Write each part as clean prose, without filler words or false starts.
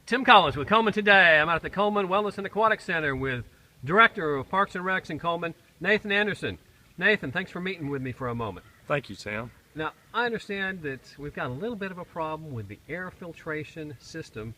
Tim Collins with Cullman today. I'm out at the Cullman Wellness and Aquatic Center with Director of Parks and Recs in Cullman, Nathan Anderson. Nathan, thanks for meeting with me for a moment. Thank you, Tim. Now, I understand that we've got a little bit of a problem with the air filtration system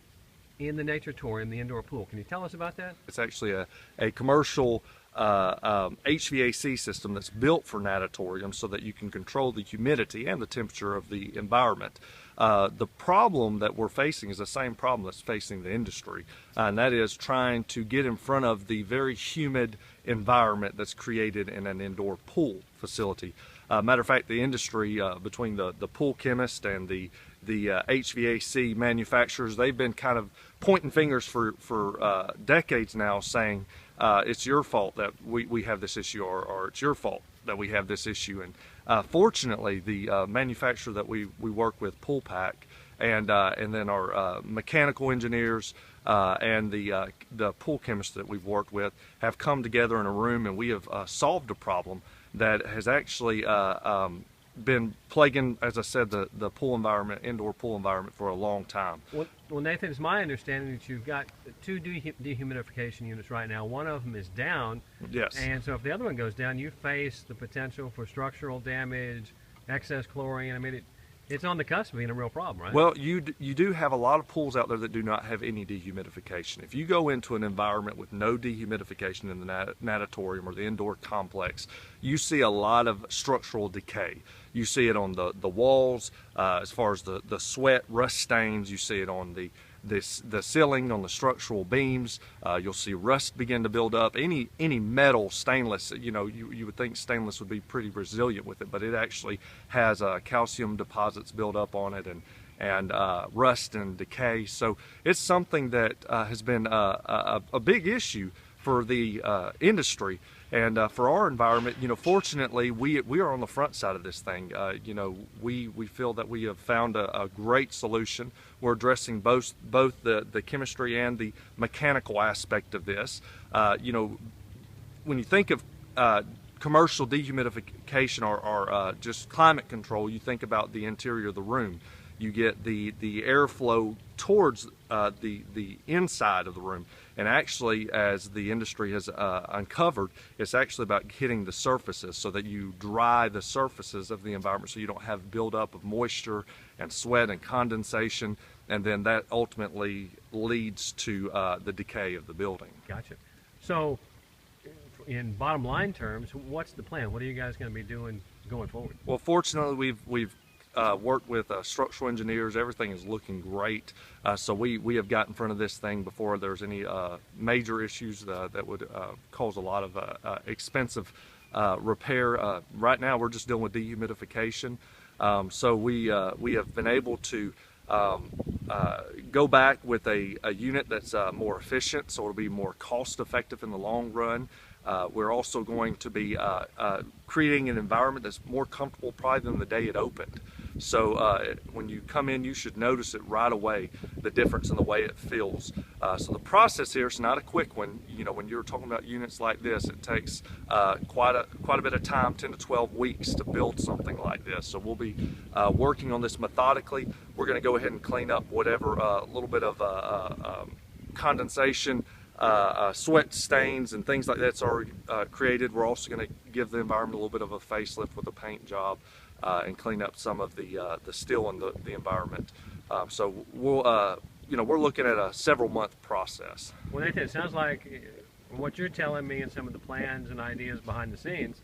in the Natatorium, the indoor pool. Can you tell us about that? It's actually a commercial HVAC system that's built for natatorium so that you can control the humidity and the temperature of the environment. The problem that we're facing is the same problem that's facing the industry, and that is trying to get in front of the very humid environment that's created in an indoor pool facility. Matter of fact, the industry, between the pool chemist and the HVAC manufacturers, they've been kind of pointing fingers for decades now, saying it's your fault that we have this issue, or it's your fault that we have this issue. And fortunately, the manufacturer that we work with, Pool Pack, and then our mechanical engineers and the pool chemists that we've worked with have come together in a room, and we have solved a problem that has actually been plaguing, as I said, the pool environment, indoor pool environment, for a long time. Well, Nathan, it's my understanding that you've got two dehumidification units right now. One of them is down. Yes. And so if the other one goes down, you face the potential for structural damage, excess chlorine. I mean, it's on the cusp of being a real problem, right? Well, you do have a lot of pools out there that do not have any dehumidification. If you go into an environment with no dehumidification in the natatorium or the indoor complex, you see a lot of structural decay. You see it on the walls, as far as the sweat, rust stains. You see it on the ceiling, on the structural beams. You'll see rust begin to build up. Any metal, stainless, you would think stainless would be pretty resilient with it, but it actually has calcium deposits built up on it, and rust and decay. So it's something that has been a big issue for the industry. And for our environment, fortunately, we are on the front side of this thing. We feel that we have found a great solution. We're addressing both the chemistry and the mechanical aspect of this. When you think of commercial dehumidification or just climate control, you think about the interior of the room. You get the airflow towards the inside of the room, and actually, as the industry has uncovered, it's actually about hitting the surfaces so that you dry the surfaces of the environment, so you don't have buildup of moisture and sweat and condensation, and then that ultimately leads to the decay of the building. Gotcha. So, in bottom line terms, what's the plan? What are you guys going to be doing going forward? Well, fortunately, we've worked with structural engineers. Everything is looking great. So we have got in front of this thing before there's any major issues that would cause a lot of expensive repair. Right now we're just dealing with dehumidification. So we have been able to go back with a unit that's more efficient, so it'll be more cost effective in the long run. We're also going to be creating an environment that's more comfortable probably than the day it opened. So when you come in, you should notice it right away, the difference in the way it feels. So the process here is not a quick one. When you're talking about units like this, it takes quite a bit of time, 10 to 12 weeks to build something like this. So we'll be working on this methodically. We're going to go ahead and clean up whatever little bit of condensation, sweat stains and things like that's already created. We're also going to give the environment a little bit of a facelift with a paint job and clean up some of the still in the environment. So we'll we're looking at a several-month process. Well, Nathan, it sounds like what you're telling me and some of the plans and ideas behind the scenes,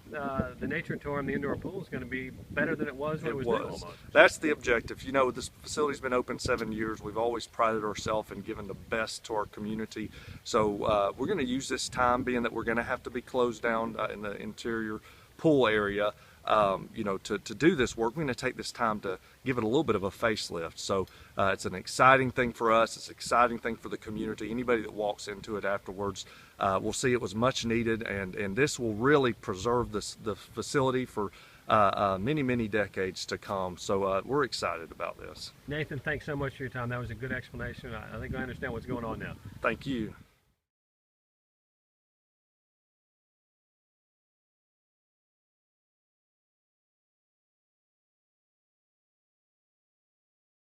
the Natatorium, the indoor pool, is going to be better than it was when it was new almost. That's the objective. This facility's been open 7 years. We've always prided ourselves in giving the best to our community. So we're going to use this time, being that we're going to have to be closed down in the interior pool area, to do this work. We're going to take this time to give it a little bit of a facelift. So it's an exciting thing for us. It's an exciting thing for the community. Anybody that walks into it afterwards will see it was much needed, and this will really preserve the facility for many decades to come. So we're excited about this. Nathan, thanks so much for your time. That was a good explanation. I think I understand what's going on now. Thank you.